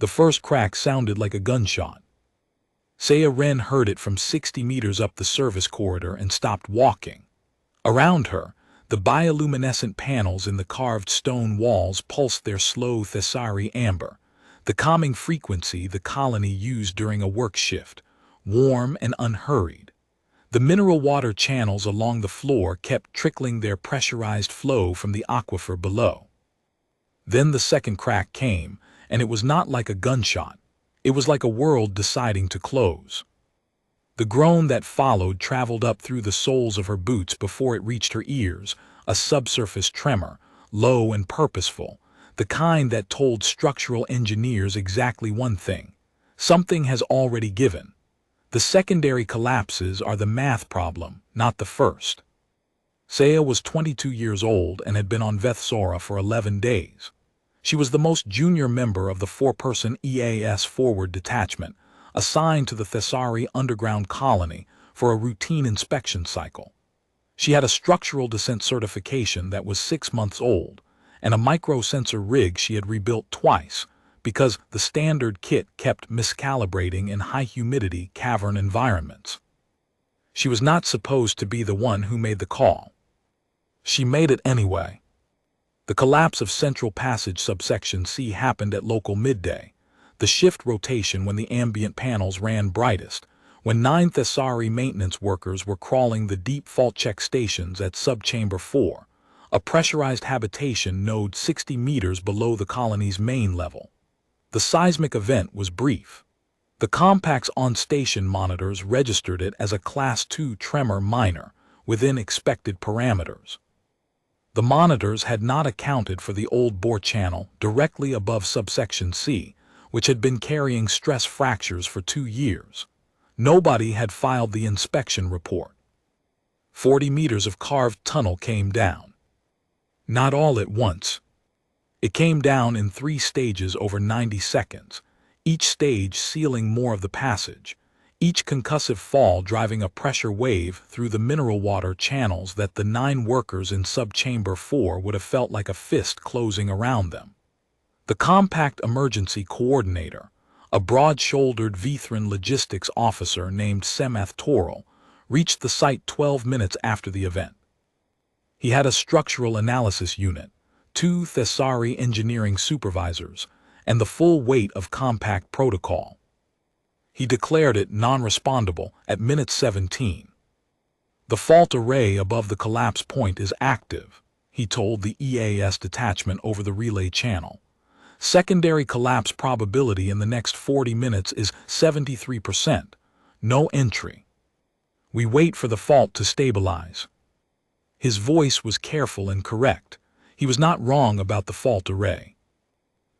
The first crack sounded like a gunshot. Saya heard it from 60 meters up the service corridor and stopped walking. Around her, the bioluminescent panels in the carved stone walls pulsed their slow Thessari amber, the calming frequency the colony used during a work shift, warm and unhurried. The mineral water channels along the floor kept trickling their pressurized flow from the aquifer below. Then the second crack came, and it was not like a gunshot. It was like a world deciding to close. The groan that followed traveled up through the soles of her boots before it reached her ears, a subsurface tremor, low and purposeful, the kind that told structural engineers exactly one thing: something has already given. The secondary collapses are the math problem, not the first. Saya was 22 years old and had been on Vethsora for 11 days. She was the most junior member of the 4-person EAS forward detachment, assigned to the Thessari underground colony for a routine inspection cycle. She had a structural descent certification that was 6 months old, and a microsensor rig she had rebuilt twice, because the standard kit kept miscalibrating in high-humidity cavern environments. She was not supposed to be the one who made the call. She made it anyway. The collapse of Central Passage Subsection C happened at local midday, the shift rotation when the ambient panels ran brightest, when 9 Thessari maintenance workers were crawling the deep fault check stations at Subchamber 4, a pressurized habitation node 60 meters below the colony's main level. The seismic event was brief. The compact's on-station monitors registered it as a Class 2 tremor minor, within expected parameters. The monitors had not accounted for the old bore channel directly above Subsection C, which had been carrying stress fractures for 2 years. Nobody had filed the inspection report. 40 meters of carved tunnel came down. Not all at once. It came down in 3 stages over 90 seconds, each stage sealing more of the passage, each concussive fall driving a pressure wave through the mineral water channels that the 9 workers in Subchamber 4 would have felt like a fist closing around them. The compact emergency coordinator, a broad-shouldered Vithran logistics officer named Semath Toral, reached the site 12 minutes after the event. He had a structural analysis unit, 2 Thessari engineering supervisors, and the full weight of compact protocol. He declared it non-respondable at minute 17. The fault array above the collapse point is active, he told the EAS detachment over the relay channel. Secondary collapse probability in the next 40 minutes is 73%. No entry. We wait for the fault to stabilize. His voice was careful and correct. He was not wrong about the fault array.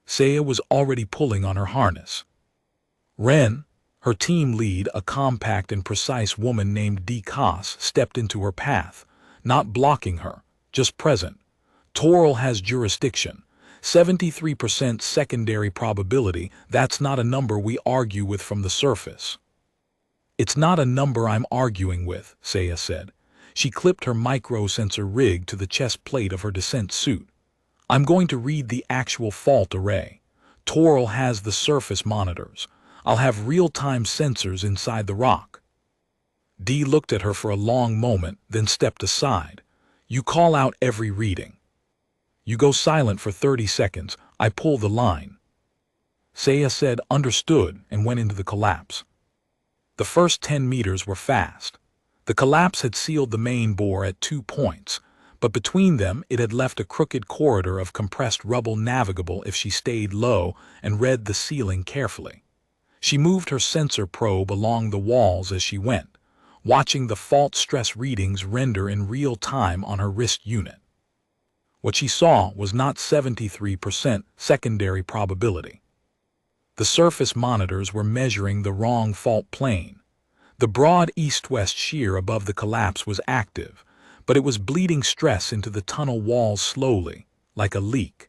Saya was already pulling on her harness. Ren, her team lead, a compact and precise woman named D. Koss, stepped into her path, not blocking her, just present. Toral has jurisdiction. 73% secondary probability, that's not a number we argue with from the surface. It's not a number I'm arguing with, Saya said. She clipped her microsensor rig to the chest plate of her descent suit. I'm going to read the actual fault array. Toral has the surface monitors. I'll have real-time sensors inside the rock. Dee looked at her for a long moment, then stepped aside. You call out every reading. You go silent for 30 seconds. I pull the line. Saya said understood and went into the collapse. The first 10 meters were fast. The collapse had sealed the main bore at 2 points, but between them it had left a crooked corridor of compressed rubble navigable if she stayed low and read the ceiling carefully. She moved her sensor probe along the walls as she went, watching the fault stress readings render in real time on her wrist unit. What she saw was not 73% secondary probability. The surface monitors were measuring the wrong fault plane. The broad east-west shear above the collapse was active, but it was bleeding stress into the tunnel walls slowly, like a leak.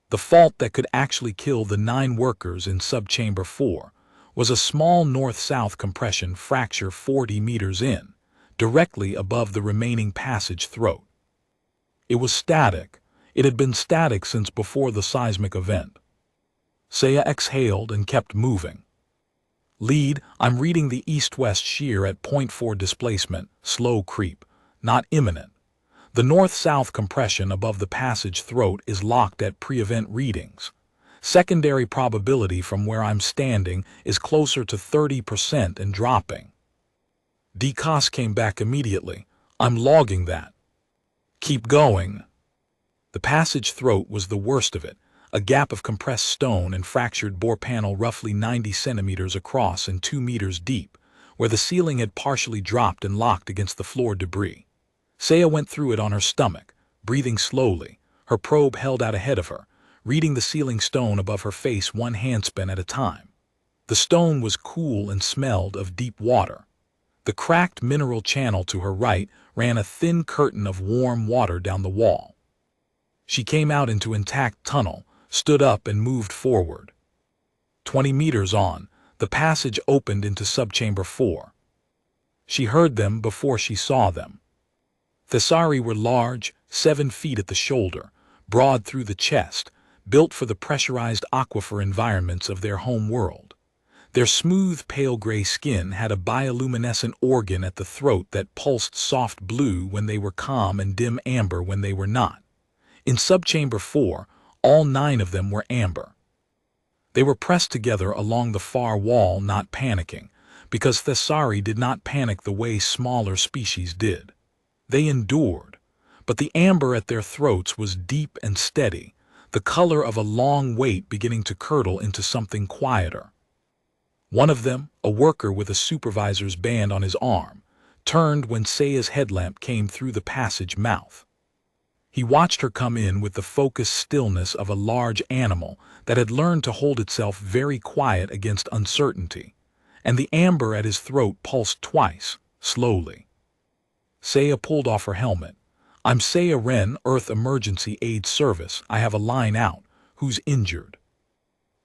The fault that could actually kill the 9 workers in Subchamber 4 was a small north-south compression fracture 40 meters in, directly above the remaining passage throat. It was static. It had been static since before the seismic event. Saya exhaled and kept moving. Lead, I'm reading the east-west shear at .4 displacement, slow creep, not imminent. The north-south compression above the passage throat is locked at pre-event readings. Secondary probability from where I'm standing is closer to 30% and dropping. DCOS came back immediately. I'm logging that. Keep going. The passage throat was the worst of it, a gap of compressed stone and fractured bore panel roughly 90 centimeters across and 2 meters deep, where the ceiling had partially dropped and locked against the floor debris. Saya went through it on her stomach, breathing slowly, her probe held out ahead of her, reading the ceiling stone above her face one handspin at a time. The stone was cool and smelled of deep water. The cracked mineral channel to her right ran a thin curtain of warm water down the wall. She came out into intact tunnel, stood up and moved forward. 20 meters on, the passage opened into subchamber 4. She heard them before she saw them. Thessari were large, 7 feet at the shoulder, broad through the chest, built for the pressurized aquifer environments of their home world. Their smooth, pale gray skin had a bioluminescent organ at the throat that pulsed soft blue when they were calm and dim amber when they were not. In subchamber 4, all 9 of them were amber. They were pressed together along the far wall, not panicking, because Thessari did not panic the way smaller species did. They endured, but the amber at their throats was deep and steady, the color of a long weight beginning to curdle into something quieter. One of them, a worker with a supervisor's band on his arm, turned when Saya's headlamp came through the passage mouth. He watched her come in with the focused stillness of a large animal that had learned to hold itself very quiet against uncertainty, and the amber at his throat pulsed twice, slowly. Saya pulled off her helmet. I'm Saya Ren, Earth Emergency Aid Service. I have a line out. Who's injured?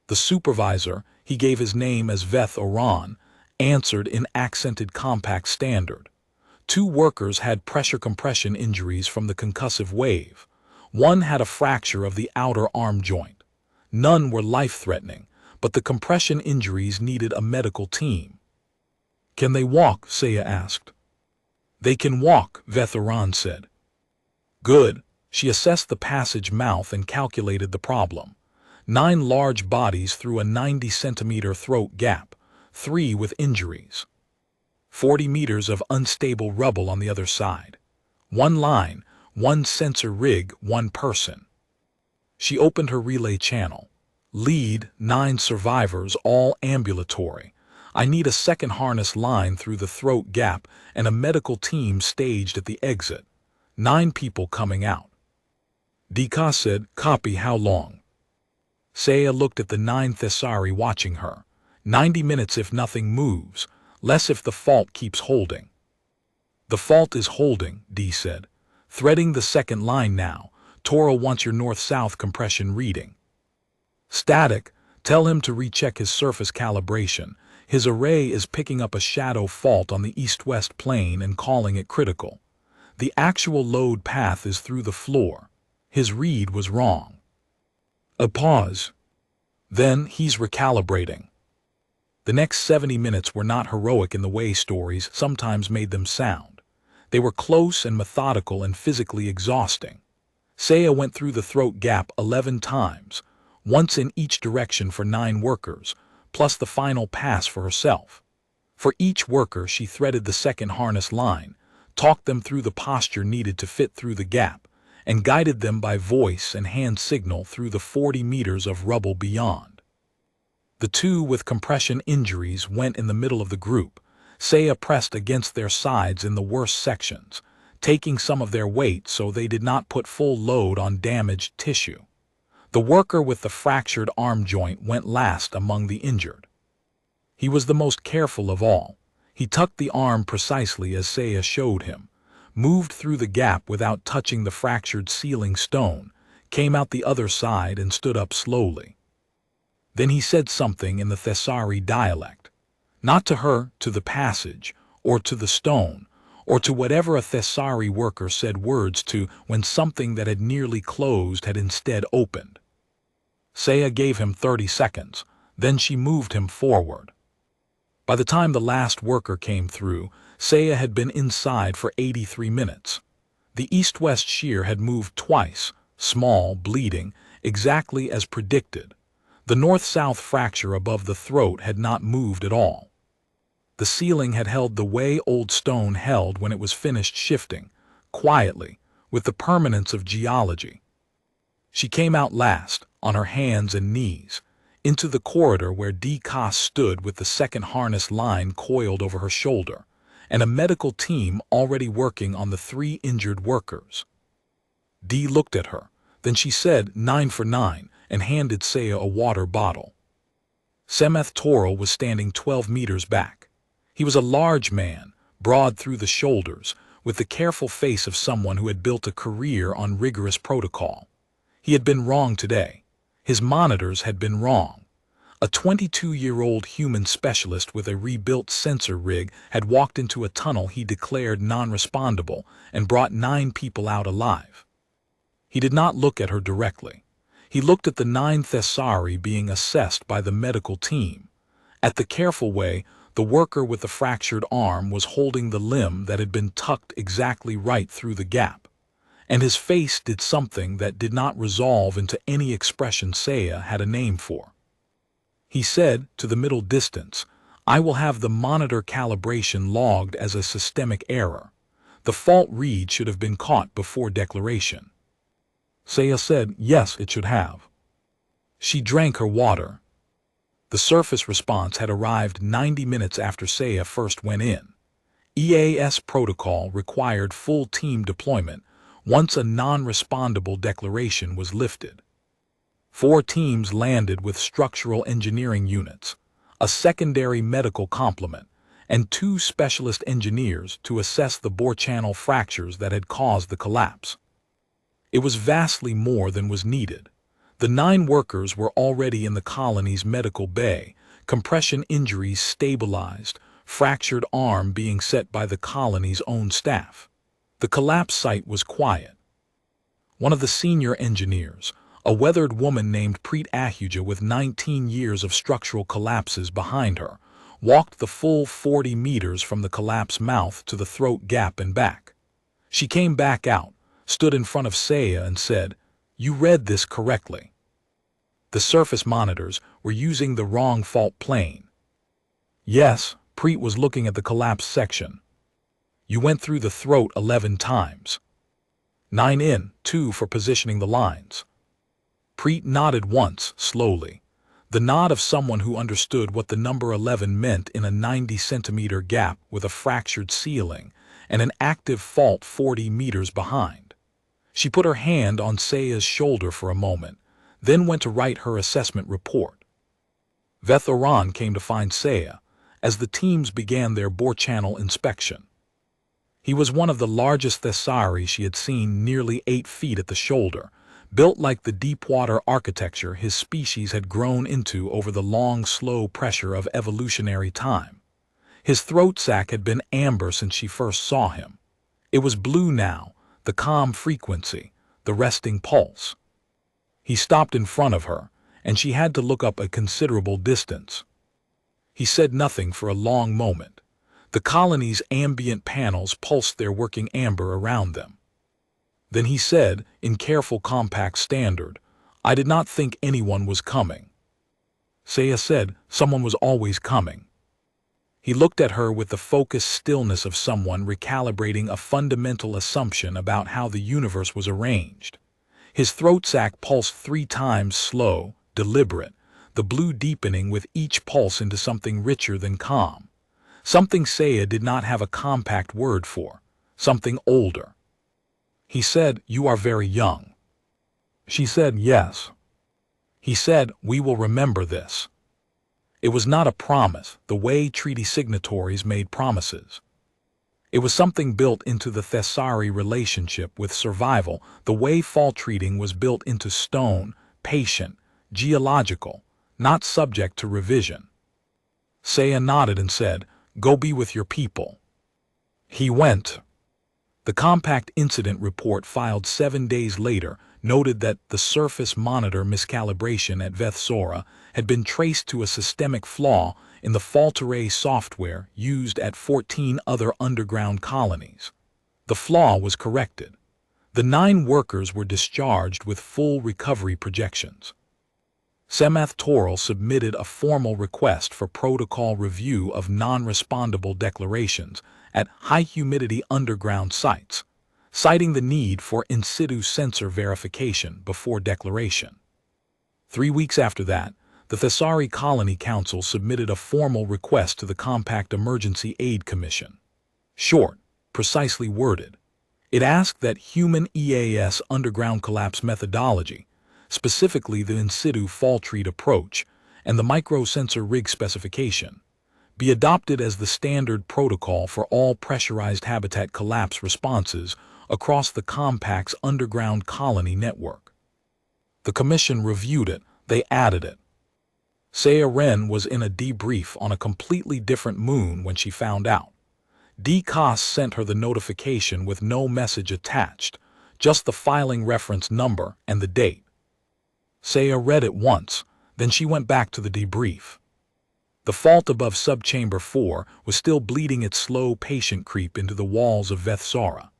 The supervisor, he gave his name as Veth Oran, answered in accented compact standard. 2 workers had pressure compression injuries from the concussive wave. One had a fracture of the outer arm joint. None were life-threatening, but the compression injuries needed a medical team. Can they walk? Saya asked. They can walk, Veth Oran said. Good. She assessed the passage mouth and calculated the problem. 9 large bodies through a 90-centimeter throat gap, 3 with injuries. 40 meters of unstable rubble on the other side. 1 line, 1 sensor rig, 1 person. She opened her relay channel. Lead, 9 survivors, all ambulatory. I need a second harness line through the throat gap and a medical team staged at the exit. 9 people coming out. Dika said, copy. How long? Saya looked at the 9 Thessari watching her. 90 minutes if nothing moves, less if the fault keeps holding. The fault is holding, D said. Threading the second line now. Toro wants your north-south compression reading. Static. Tell him to recheck his surface calibration. His array is picking up a shadow fault on the east-west plane and calling it critical. The actual load path is through the floor. His read was wrong. A pause. Then he's recalibrating. The next 70 minutes were not heroic in the way stories sometimes made them sound. They were close and methodical and physically exhausting. Saya went through the throat gap 11 times, once in each direction for 9 workers, plus the final pass for herself. For each worker she threaded the second harness line, talked them through the posture needed to fit through the gap, and guided them by voice and hand signal through the 40 meters of rubble beyond. The 2 with compression injuries went in the middle of the group. Saya pressed against their sides in the worst sections, taking some of their weight so they did not put full load on damaged tissue. The worker with the fractured arm joint went last among the injured. He was the most careful of all. He tucked the arm precisely as Saya showed him, moved through the gap without touching the fractured ceiling stone, came out the other side and stood up slowly. Then he said something in the Thessari dialect. Not to her, to the passage, or to the stone, or to whatever a Thessari worker said words to when something that had nearly closed had instead opened. Saya gave him 30 seconds, then she moved him forward. By the time the last worker came through, Saya had been inside for 83 minutes. The east-west shear had moved twice, small, bleeding, exactly as predicted. The north-south fracture above the throat had not moved at all. The ceiling had held the way old stone held when it was finished shifting, quietly, with the permanence of geology. She came out last, on her hands and knees, into the corridor where D. stood with the second harness line coiled over her shoulder, and a medical team already working on the 3 injured workers. D looked at her, then she said 9 for 9 and handed Saya a water bottle. Semeth Toril was standing 12 meters back. He was a large man, broad through the shoulders, with the careful face of someone who had built a career on rigorous protocol. He had been wrong today. His monitors had been wrong. A 22-year-old human specialist with a rebuilt sensor rig had walked into a tunnel he declared non-respondable and brought 9 people out alive. He did not look at her directly. He looked at the 9 Thessari being assessed by the medical team. At the careful way, the worker with the fractured arm was holding the limb that had been tucked exactly right through the gap. And his face did something that did not resolve into any expression Saya had a name for. He said, to the middle distance, "I will have the monitor calibration logged as a systemic error. The fault read should have been caught before declaration." Saya said, "Yes, it should have." She drank her water. The surface response had arrived 90 minutes after Saya first went in. EAS protocol required full team deployment once a non-respondable declaration was lifted. 4 teams landed with structural engineering units, a secondary medical complement, and 2 specialist engineers to assess the bore channel fractures that had caused the collapse. It was vastly more than was needed. The 9 workers were already in the colony's medical bay, compression injuries stabilized, fractured arm being set by the colony's own staff. The collapse site was quiet. One of the senior engineers, a weathered woman named Preet Ahuja with 19 years of structural collapses behind her, walked the full 40 meters from the collapse mouth to the throat gap and back. She came back out, stood in front of Saya and said, "You read this correctly. The surface monitors were using the wrong fault plane." Yes, Preet was looking at the collapse section. "You went through the throat 11 times. 9 in, 2 for positioning the lines." Preet nodded once, slowly, the nod of someone who understood what the number 11 meant in a 90-centimeter gap with a fractured ceiling and an active fault 40 meters behind. She put her hand on Saya's shoulder for a moment, then went to write her assessment report. Vethoran came to find Saya as the teams began their bore channel inspection. He was one of the largest Thessari she had seen, nearly 8 feet at the shoulder, built like the deep-water architecture his species had grown into over the long, slow pressure of evolutionary time. His throat sac had been amber since she first saw him. It was blue now, the calm frequency, the resting pulse. He stopped in front of her, and she had to look up a considerable distance. He said nothing for a long moment. The colony's ambient panels pulsed their working amber around them. Then he said, in careful compact standard, "I did not think anyone was coming." Saya said, "Someone was always coming." He looked at her with the focused stillness of someone recalibrating a fundamental assumption about how the universe was arranged. His throat sac pulsed 3 times, slow, deliberate, the blue deepening with each pulse into something richer than calm. Something Saya did not have a compact word for, something older. He said, "You are very young." She said, "Yes." He said, "We will remember this." It was not a promise, the way treaty signatories made promises. It was something built into the Thessari relationship with survival, the way fault treating was built into stone, patient, geological, not subject to revision. Saya nodded and said, "Go be with your people." He went. The compact incident report filed 7 days later noted that the surface monitor miscalibration at Vethsora had been traced to a systemic flaw in the fault array software used at 14 other underground colonies. The flaw was corrected. The 9 workers were discharged with full recovery projections. Semath Toral submitted a formal request for protocol review of non-respondable declarations at high-humidity underground sites, citing the need for in-situ sensor verification before declaration. 3 weeks after that, the Thessari Colony Council submitted a formal request to the Compact Emergency Aid Commission. Short, precisely worded. It asked that human EAS underground collapse methodology, specifically the in-situ fault treat approach and the microsensor rig specification, be adopted as the standard protocol for all pressurized habitat collapse responses across the Compact's underground colony network. The Commission reviewed it, they added it. Saya Ren was in a debrief on a completely different moon when she found out. DCOS sent her the notification with no message attached, just the filing reference number and the date. Saya read it once, then she went back to the debrief. The fault above subchamber 4 was still bleeding its slow patient creep into the walls of Vethsara.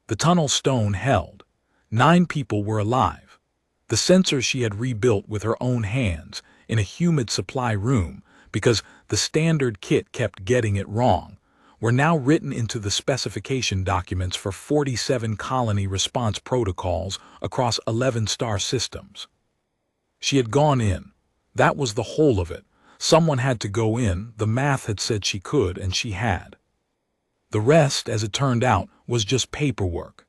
The tunnel stone held. 9 people were alive. The sensors she had rebuilt with her own hands in a humid supply room because the standard kit kept getting it wrong, were now written into the specification documents for 47 colony response protocols across 11 star systems. She had gone in. That was the whole of it. Someone had to go in, the math had said she could, and she had. The rest, as it turned out, was just paperwork.